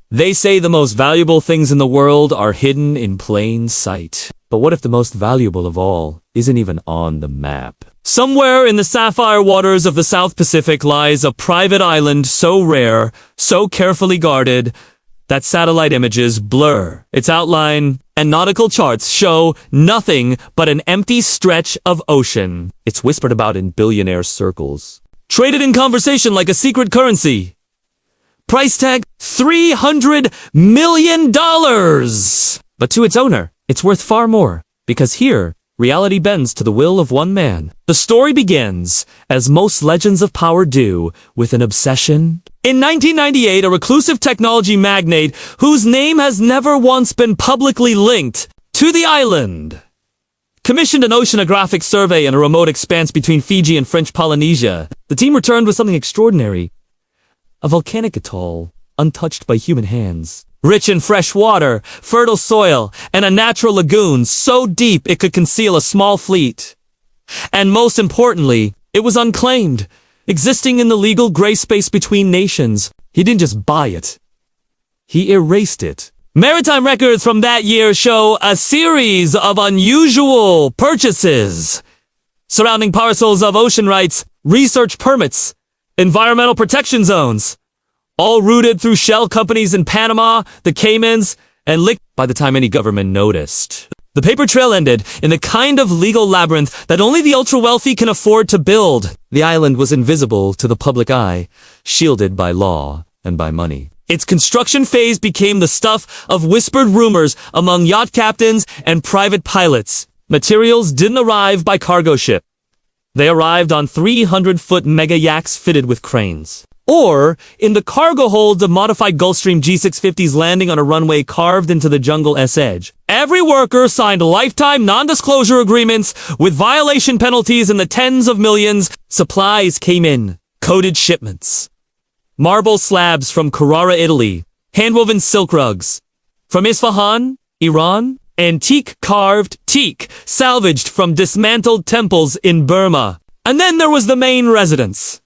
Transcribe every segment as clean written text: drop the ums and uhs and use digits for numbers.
They say the most valuable things in the world are hidden in plain sight. But what if the most valuable of all isn't even on the map? Somewhere in the sapphire waters of the South Pacific lies a private island so rare, so carefully guarded, that satellite images blur its outline and nautical charts show nothing but an empty stretch of ocean. It's whispered about in billionaire circles, traded in conversation like a secret currency. Price tag $300 million! But to its owner, it's worth far more, because here, reality bends to the will of one man. The story begins, as most legends of power do, with an obsession. In 1998, a reclusive technology magnate, whose name has never once been publicly linked to the island, commissioned an oceanographic survey in a remote expanse between Fiji and French Polynesia. The team returned with something extraordinary. A volcanic atoll, untouched by human hands. Rich in fresh water, fertile soil, and a natural lagoon so deep it could conceal a small fleet. And most importantly, it was unclaimed, existing in the legal gray space between nations. He didn't just buy it. He erased it. Maritime records from that year show a series of unusual purchases surrounding parcels of ocean rights, research permits, environmental protection zones, all routed through shell companies in Panama, the Caymans, and licked by the time any government noticed. The paper trail ended in the kind of legal labyrinth that only the ultra-wealthy can afford to build. The island was invisible to the public eye, shielded by law and by money. Its construction phase became the stuff of whispered rumors among yacht captains and private pilots. Materials didn't arrive by cargo ship. They arrived on 300-foot megayachts fitted with cranes. Or in the cargo holds of modified Gulfstream G650s landing on a runway carved into the jungle edge. Every worker signed lifetime non-disclosure agreements with violation penalties in the tens of millions. Supplies came in, coded shipments. Marble slabs from Carrara, Italy. Handwoven silk rugs. From Isfahan, Iran. Antique carved teak, salvaged from dismantled temples in Burma. And then there was the main residence.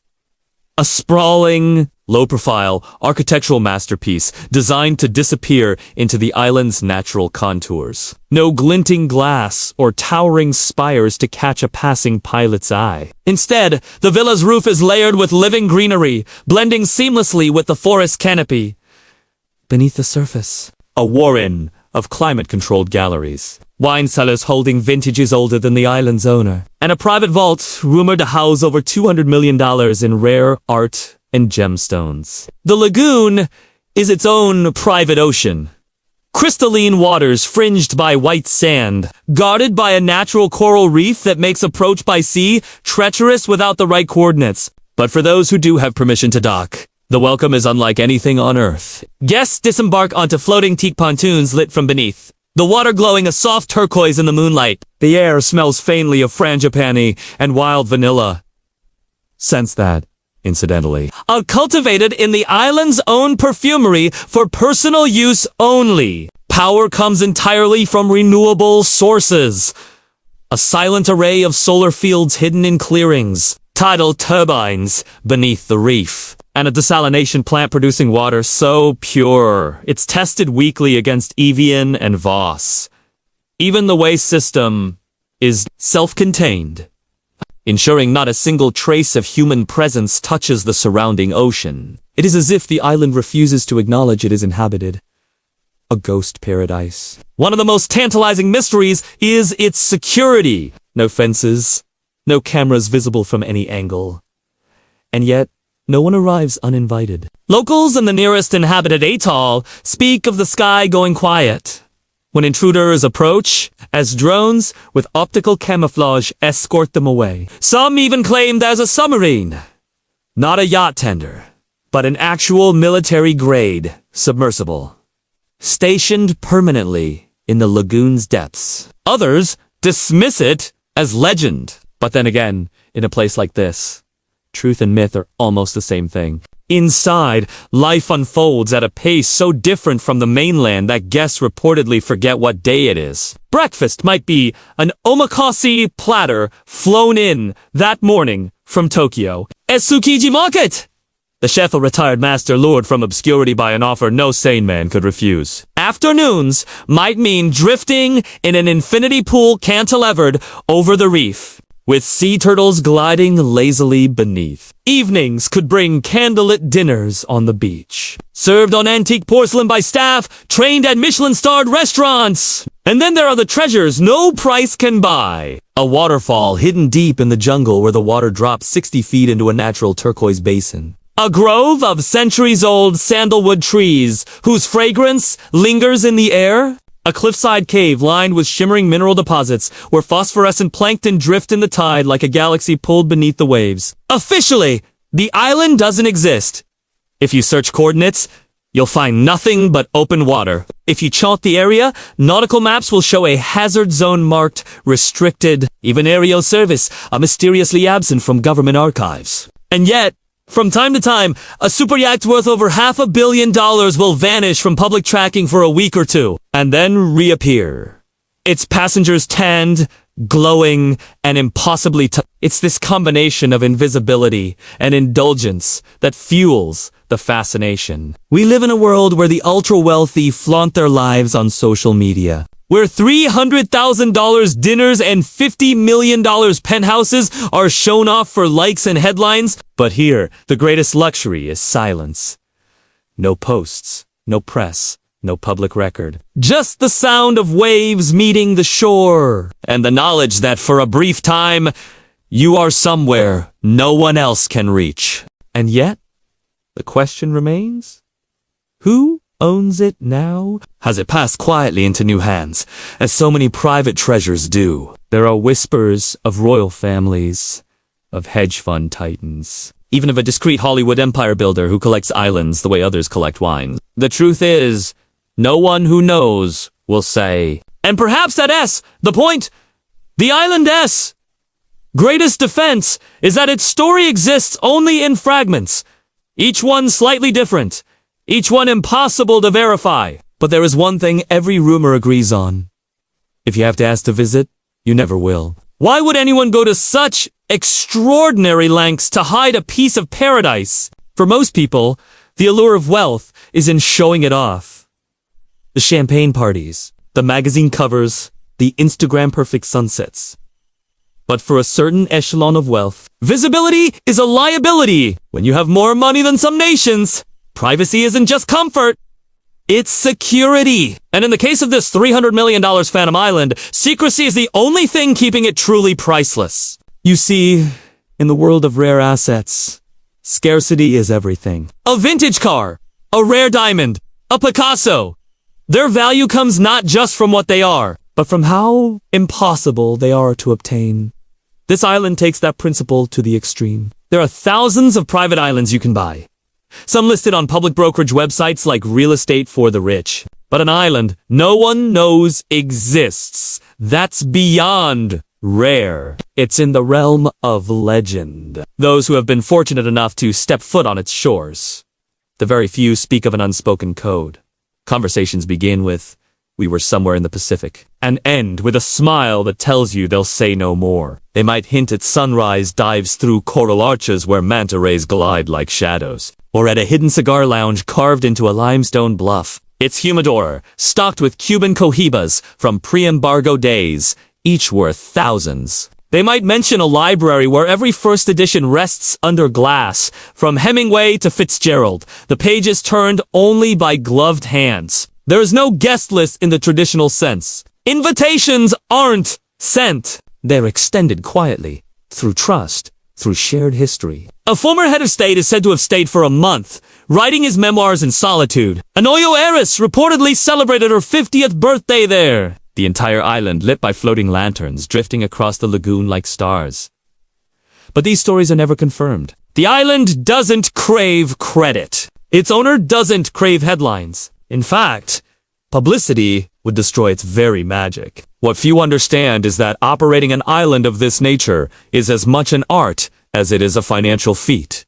A sprawling, low-profile, architectural masterpiece designed to disappear into the island's natural contours. No glinting glass or towering spires to catch a passing pilot's eye. Instead, the villa's roof is layered with living greenery, blending seamlessly with the forest canopy. Beneath the surface, a warren of climate-controlled galleries, wine cellars holding vintages older than the island's owner, and a private vault rumored to house over $200 million in rare art and gemstones. The lagoon is its own private ocean. Crystalline waters fringed by white sand, guarded by a natural coral reef that makes approach by sea treacherous without the right coordinates. But for those who do have permission to dock, the welcome is unlike anything on Earth. Guests disembark onto floating teak pontoons lit from beneath, the water glowing a soft turquoise in the moonlight. The air smells faintly of frangipani and wild vanilla. Sense that, incidentally, are cultivated in the island's own perfumery for personal use only. Power comes entirely from renewable sources. A silent array of solar fields hidden in clearings, tidal turbines beneath the reef, and a desalination plant producing water so pure it's tested weekly against Evian and Voss. Even the waste system is self-contained, ensuring not a single trace of human presence touches the surrounding ocean. It is as if the island refuses to acknowledge it is inhabited. A ghost paradise. One of the most tantalizing mysteries is its security. No fences, no cameras visible from any angle. And yet, no one arrives uninvited. Locals in the nearest inhabited atoll speak of the sky going quiet when intruders approach, as drones with optical camouflage escort them away. Some even claim there's a submarine, not a yacht tender, but an actual military-grade submersible, stationed permanently in the lagoon's depths. Others dismiss it as legend. But then again, in a place like this, truth and myth are almost the same thing. Inside, life unfolds at a pace so different from the mainland that guests reportedly forget what day it is. Breakfast might be an omakase platter flown in that morning from Tokyo. Tsukiji Market! The chef, a retired master, lured from obscurity by an offer no sane man could refuse. Afternoons might mean drifting in an infinity pool cantilevered over the reef, with sea turtles gliding lazily beneath. Evenings could bring candlelit dinners on the beach, served on antique porcelain by staff trained at Michelin-starred restaurants. And then there are the treasures no price can buy. A waterfall hidden deep in the jungle where the water drops 60 feet into a natural turquoise basin. A grove of centuries-old sandalwood trees whose fragrance lingers in the air. A cliffside cave lined with shimmering mineral deposits where phosphorescent plankton drift in the tide like a galaxy pulled beneath the waves. Officially, the island doesn't exist. If you search coordinates, you'll find nothing but open water. If you chart the area, nautical maps will show a hazard zone marked restricted, even aerial service are mysteriously absent from government archives. And yet, from time to time, a super yacht worth over $500 million will vanish from public tracking for a week or two, and then reappear. Its passengers tanned, glowing, and impossibly It's this combination of invisibility and indulgence that fuels the fascination. We live in a world where the ultra-wealthy flaunt their lives on social media, where $300,000 dinners and $50 million penthouses are shown off for likes and headlines. But here, the greatest luxury is silence. No posts, no press, no public record. Just the sound of waves meeting the shore, and the knowledge that for a brief time, you are somewhere no one else can reach. And yet, the question remains, who owns it now? Has it passed quietly into new hands, as so many private treasures do? There are whispers of royal families, of hedge fund titans, even of a discreet Hollywood empire builder who collects islands the way others collect wine. The truth is, no one who knows will say. And perhaps that the point, the island greatest defense is that its story exists only in fragments, each one slightly different, each one impossible to verify. But there is one thing every rumor agrees on. If you have to ask to visit, you never will. Why would anyone go to such extraordinary lengths to hide a piece of paradise? For most people, the allure of wealth is in showing it off. The champagne parties, the magazine covers, the Instagram-perfect sunsets. But for a certain echelon of wealth, visibility is a liability. When you have more money than some nations, privacy isn't just comfort, it's security. And in the case of this $300 million Phantom Island, secrecy is the only thing keeping it truly priceless. You see, in the world of rare assets, scarcity is everything. A vintage car, a rare diamond, a Picasso. Their value comes not just from what they are, but from how impossible they are to obtain. This island takes that principle to the extreme. There are thousands of private islands you can buy, some listed on public brokerage websites like Real Estate for the Rich. But an island no one knows exists. That's beyond rare. It's in the realm of legend. Those who have been fortunate enough to step foot on its shores. The very few speak of an unspoken code. Conversations begin with, "We were somewhere in the Pacific," and end with a smile that tells you they'll say no more. They might hint at sunrise dives through coral arches where manta rays glide like shadows, or at a hidden cigar lounge carved into a limestone bluff. Its humidor, stocked with Cuban cohibas from pre-embargo days, each worth thousands. They might mention a library where every first edition rests under glass, from Hemingway to Fitzgerald, the pages turned only by gloved hands. There is no guest list in the traditional sense. Invitations aren't sent. They're extended quietly, through trust, through shared history. A former head of state is said to have stayed for a month, writing his memoirs in solitude. An Oyo heiress reportedly celebrated her 50th birthday there. The entire island lit by floating lanterns drifting across the lagoon like stars. But these stories are never confirmed. The island doesn't crave credit. Its owner doesn't crave headlines. In fact, publicity would destroy its very magic. What few understand is that operating an island of this nature is as much an art as it is a financial feat.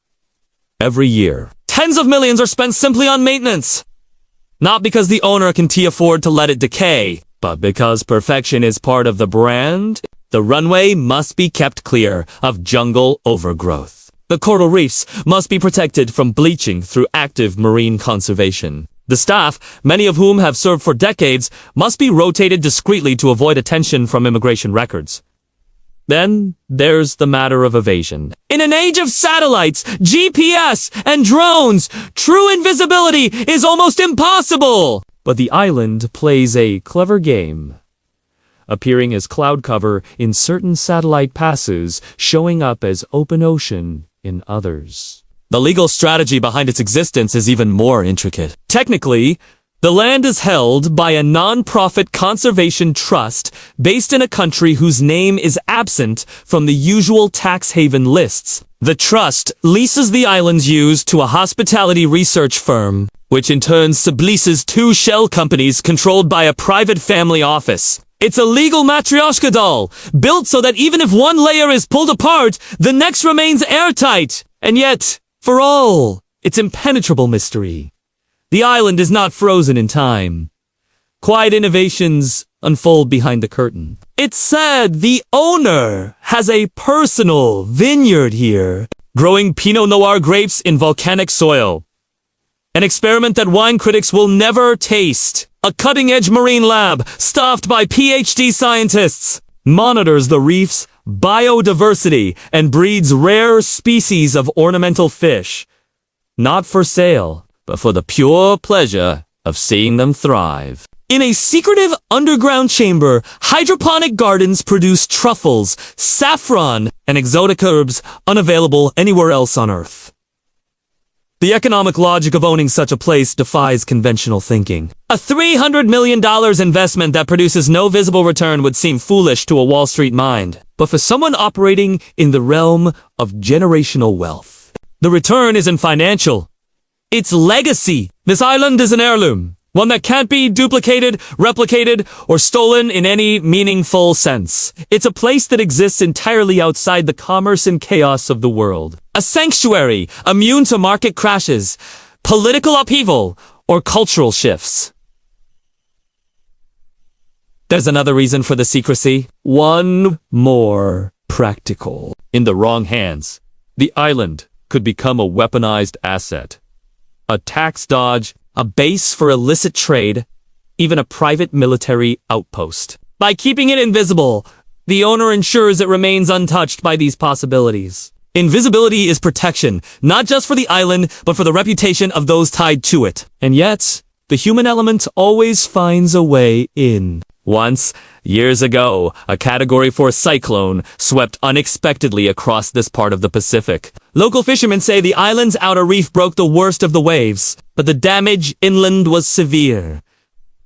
Every year, tens of millions are spent simply on maintenance. Not because the owner can afford to let it decay, but because perfection is part of the brand. The runway must be kept clear of jungle overgrowth. The coral reefs must be protected from bleaching through active marine conservation. The staff, many of whom have served for decades, must be rotated discreetly to avoid attention from immigration records. Then there's the matter of evasion. In an age of satellites, GPS, and drones, true invisibility is almost impossible! But the island plays a clever game, appearing as cloud cover in certain satellite passes, showing up as open ocean in others. The legal strategy behind its existence is even more intricate. Technically, the land is held by a non-profit conservation trust based in a country whose name is absent from the usual tax haven lists. The trust leases the island's use to a hospitality research firm, which in turn subleases 2 shell companies controlled by a private family office. It's a legal matryoshka doll, built so that even if one layer is pulled apart, the next remains airtight. And yet, for all its impenetrable mystery, the island is not frozen in time. Quiet innovations unfold behind the curtain. It's said the owner has a personal vineyard here, growing Pinot Noir grapes in volcanic soil. An experiment that wine critics will never taste. A cutting-edge marine lab, staffed by PhD scientists, monitors the reef's biodiversity and breeds rare species of ornamental fish. Not for sale, but for the pure pleasure of seeing them thrive. In a secretive underground chamber, hydroponic gardens produce truffles, saffron, and exotic herbs unavailable anywhere else on Earth. The economic logic of owning such a place defies conventional thinking. A $300 million investment that produces no visible return would seem foolish to a Wall Street mind. But for someone operating in the realm of generational wealth, the return isn't financial. It's legacy. This island is an heirloom, one that can't be duplicated, replicated, or stolen in any meaningful sense. It's a place that exists entirely outside the commerce and chaos of the world. A sanctuary, immune to market crashes, political upheaval, or cultural shifts. There's another reason for the secrecy. One more practical. In the wrong hands, the island could become a weaponized asset. A tax dodge, a base for illicit trade, even a private military outpost. By keeping it invisible, the owner ensures it remains untouched by these possibilities. Invisibility is protection, not just for the island, but for the reputation of those tied to it. And yet, the human element always finds a way in. Once, years ago, a Category 4 cyclone swept unexpectedly across this part of the Pacific. Local fishermen say the island's outer reef broke the worst of the waves, but the damage inland was severe.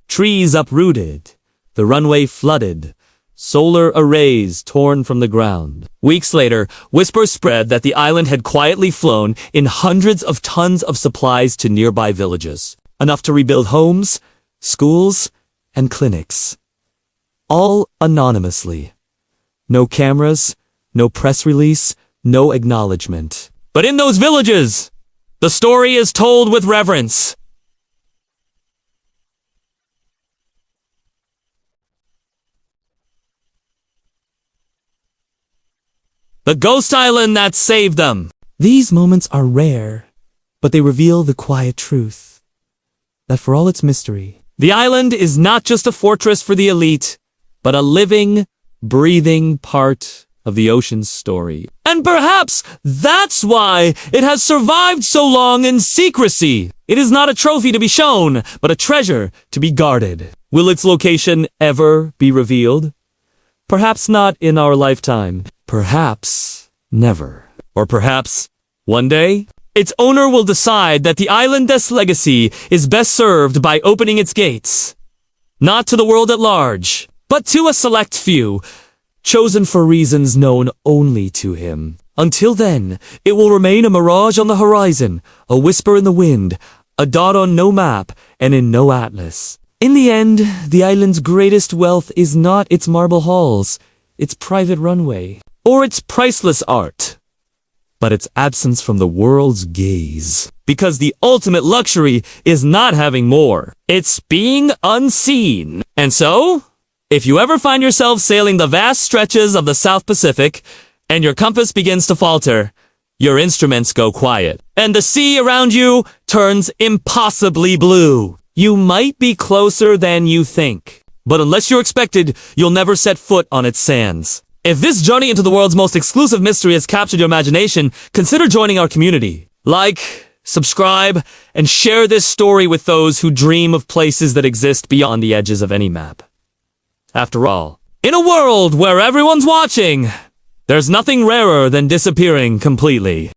Trees uprooted, the runway flooded, solar arrays torn from the ground. Weeks later, whispers spread that the island had quietly flown in hundreds of tons of supplies to nearby villages, enough to rebuild homes, schools, and clinics. All anonymously. No cameras, no press release, no acknowledgement. But in those villages, the story is told with reverence. The ghost island that saved them. These moments are rare, but they reveal the quiet truth that for all its mystery, the island is not just a fortress for the elite, but a living, breathing part of the ocean's story. And perhaps that's why it has survived so long in secrecy. It is not a trophy to be shown, but a treasure to be guarded. Will its location ever be revealed? Perhaps not in our lifetime. Perhaps never. Or perhaps one day? Its owner will decide that the island's legacy is best served by opening its gates. Not to the world at large, but to a select few, chosen for reasons known only to him. Until then, it will remain a mirage on the horizon, a whisper in the wind, a dot on no map, and in no atlas. In the end, the island's greatest wealth is not its marble halls, its private runway, or its priceless art, but its absence from the world's gaze. Because the ultimate luxury is not having more. It's being unseen. And so, if you ever find yourself sailing the vast stretches of the South Pacific, and your compass begins to falter, your instruments go quiet, and the sea around you turns impossibly blue. You might be closer than you think, but unless you're expected, you'll never set foot on its sands. If this journey into the world's most exclusive mystery has captured your imagination, consider joining our community. Like, subscribe, and share this story with those who dream of places that exist beyond the edges of any map. After all, in a world where everyone's watching, there's nothing rarer than disappearing completely.